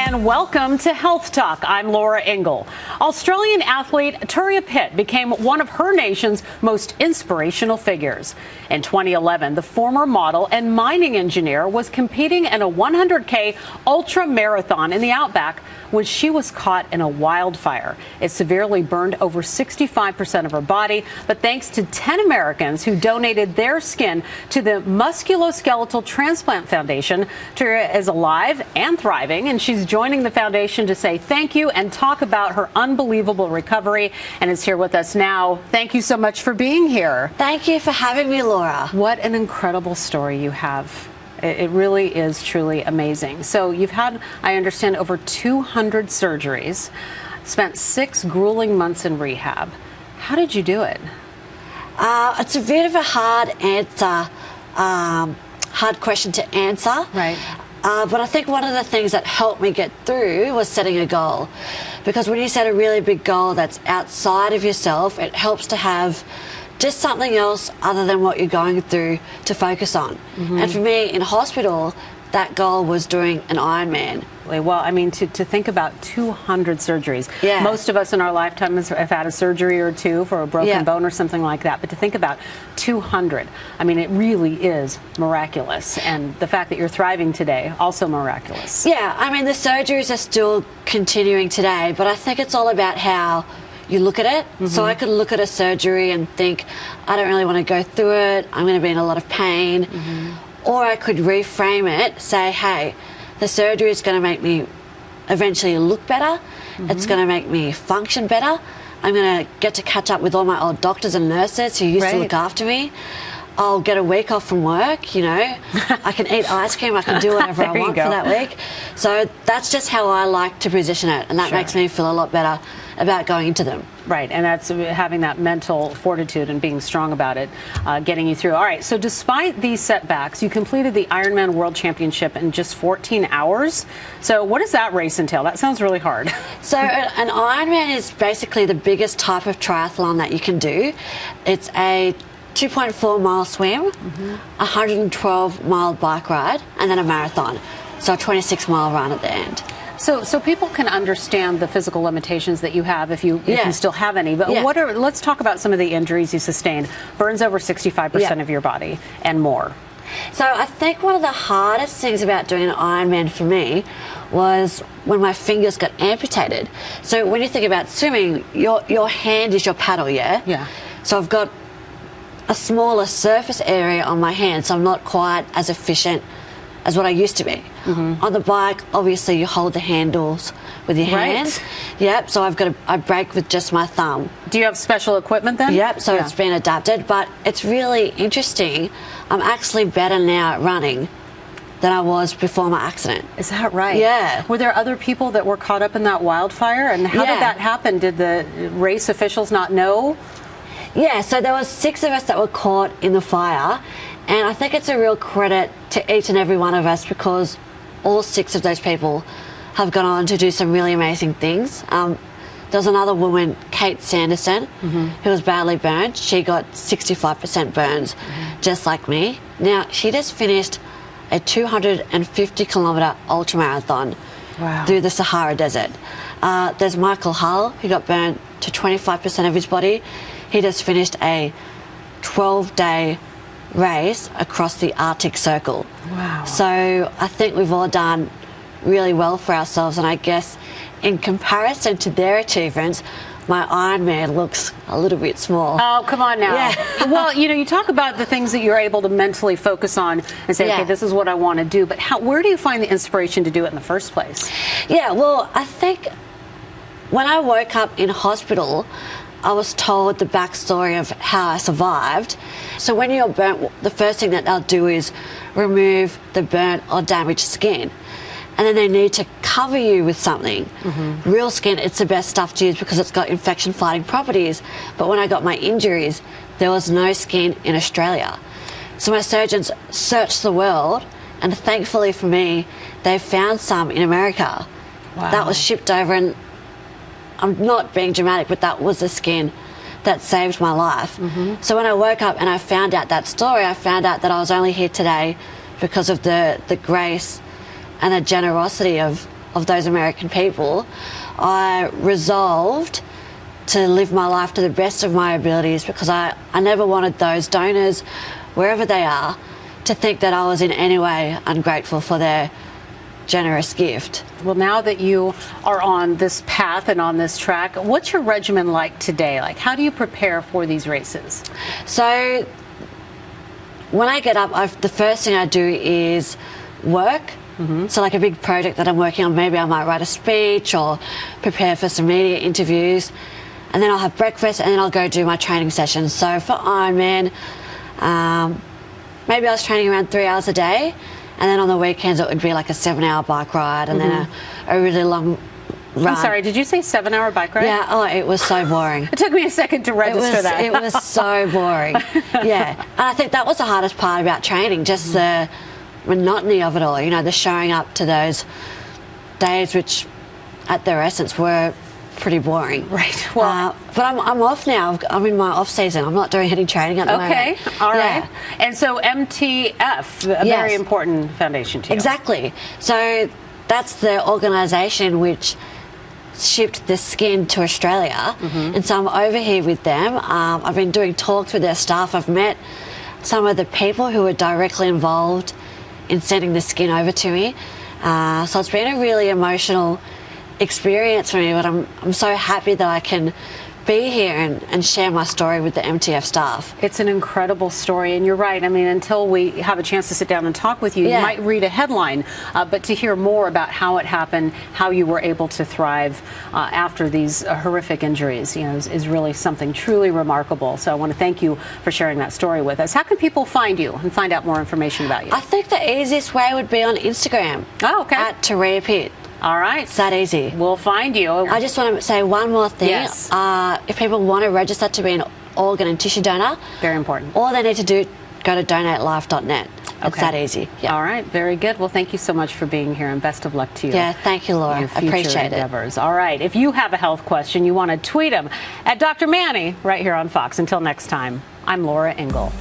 and welcome to Health Talk. I'm Laura Engel. Australian athlete Turia Pitt became one of her nation's most inspirational figures. In 2011, the former model and mining engineer was competing in a 100K ultra marathon in the Outback when she was caught in a wildfire. It severely burned over 65% of her body, but thanks to 10 Americans who donated their skin to the Musculoskeletal Transplant Foundation, Turia is alive and thriving, and she's joining the foundation to say thank you and talk about her unbelievable recovery, and is here with us now. Thank you so much for being here. Thank you for having me, Laura. What an incredible story you have. It really is truly amazing. So you've had, I understand, over 200 surgeries, spent 6 grueling months in rehab. How did you do it? It's a bit of a hard question to answer. Right. But I think one of the things that helped me get through was setting a goal. Because when you set a really big goal that's outside of yourself, it helps to have just something else other than what you're going through to focus on. And for me, in hospital, that goal was doing an Ironman. Well, I mean, to think about 200 surgeries. Yeah. Most of us in our lifetimes have had a surgery or two for a broken bone or something like that. But to think about 200, I mean, it really is miraculous. And the fact that you're thriving today, also miraculous. Yeah, I mean, the surgeries are still continuing today, but I think it's all about how you look at it. So I could look at a surgery and think, I don't really want to go through it, I'm going to be in a lot of pain. Or I could reframe it, say, hey, the surgery is going to make me eventually look better, it's going to make me function better, I'm going to get to catch up with all my old doctors and nurses who used to look after me. I'll get a week off from work, you know. I can eat ice cream, I can do whatever I want for that week. So that's just how I like to position it, and that makes me feel a lot better about going into them. Right, and that's having that mental fortitude and being strong about it, getting you through. All right, so despite these setbacks, you completed the Ironman World Championship in just 14 hours. So what does that race entail? That sounds really hard. So an Ironman is basically the biggest type of triathlon that you can do. It's a 2.4 mile swim, 112 mile bike ride, and then a marathon. So a 26 mile run at the end. So people can understand the physical limitations that you have if you still have any. But let's talk about some of the injuries you sustained. Burns over 65% of your body and more. So I think one of the hardest things about doing an Ironman for me was when my fingers got amputated. So when you think about swimming, your hand is your paddle, yeah? So I've got a smaller surface area on my hand, so I'm not quite as efficient as what I used to be. On the bike, obviously you hold the handles with your hands. Yep, so I brake with just my thumb. Do you have special equipment then? Yep, so it's been adapted, but it's really interesting. I'm actually better now at running than I was before my accident. Is that right? Yeah. Were there other people that were caught up in that wildfire? And how did that happen? Did the race officials not know? Yeah, so there was 6 of us that were caught in the fire, and I think it's a real credit to each and every one of us because all 6 of those people have gone on to do some really amazing things. There was another woman, Kate Sanderson, who was badly burned. She got 65% burns, just like me. Now, she just finished a 250-kilometre ultramarathon through the Sahara Desert. There's Michael Hull, who got burned to 25% of his body. He just finished a 12-day race across the Arctic Circle. Wow. So I think we've all done really well for ourselves, and I guess in comparison to their achievements, my Ironman looks a little bit small. Oh, come on now. Yeah. Well, you know, you talk about the things that you're able to mentally focus on and say, okay, this is what I want to do, but where do you find the inspiration to do it in the first place? Yeah, well, I think when I woke up in hospital, I was told the backstory of how I survived. So when you're burnt, the first thing that they'll do is remove the burnt or damaged skin. And then they need to cover you with something. Real skin, it's the best stuff to use because it's got infection-fighting properties. But when I got my injuries, there was no skin in Australia. So my surgeons searched the world, and thankfully for me, they found some in America. That was shipped over, and I'm not being dramatic, but that was the skin that saved my life. So when I woke up and I found out that story, I found out that I was only here today because of the grace and the generosity of of those American people, I resolved to live my life to the best of my abilities, because I never wanted those donors, wherever they are, to think that I was in any way ungrateful for their generous gift. Well, now that you are on this path and on this track, what's your regimen like today? Like, how do you prepare for these races? So when I get up, the first thing I do is work. So like a big project that I'm working on, maybe I might write a speech or prepare for some media interviews, and then I'll have breakfast, and then I'll go do my training sessions. So for Ironman, maybe I was training around 3 hours a day, and then on the weekends it would be like a 7-hour bike ride, and then a really long run. I'm sorry, did you say 7-hour bike ride? Yeah, oh, it was so boring. It took me a second to register that. It was so boring. Yeah, and I think that was the hardest part about training, just the monotony of it all, you know, the showing up to those days which at their essence were pretty boring. Right. Well, but I'm off now. I'm in my off season. I'm not doing any training at the moment. Okay. All right. Yeah. And so MTF, a very important foundation to you. Exactly. So that's the organisation which shipped the skin to Australia, and so I'm over here with them. I've been doing talks with their staff. I've met some of the people who were directly involved in sending the skin over to me. So it's been a really emotional experience for me, but I'm so happy that I can be here and share my story with the MTF staff. It's an incredible story, and you're right. I mean, until we have a chance to sit down and talk with you, you might read a headline, but to hear more about how it happened, how you were able to thrive after these horrific injuries, you know, is really something truly remarkable. So I want to thank you for sharing that story with us. How can people find you and find out more information about you? I think the easiest way would be on Instagram. Oh, okay. At Taria Pitt. All right. It's that easy. We'll find you. I just want to say one more thing. Yes. If people want to register to be an organ and tissue donor, very important. All they need to do, go to donatelife.net. It's that easy. Yeah. All right. Very good. Well, thank you so much for being here, and best of luck to you. Yeah, thank you, Laura. I appreciate it. All right. If you have a health question, you want to tweet them at Dr. Manny right here on Fox. Until next time, I'm Laura Ingle.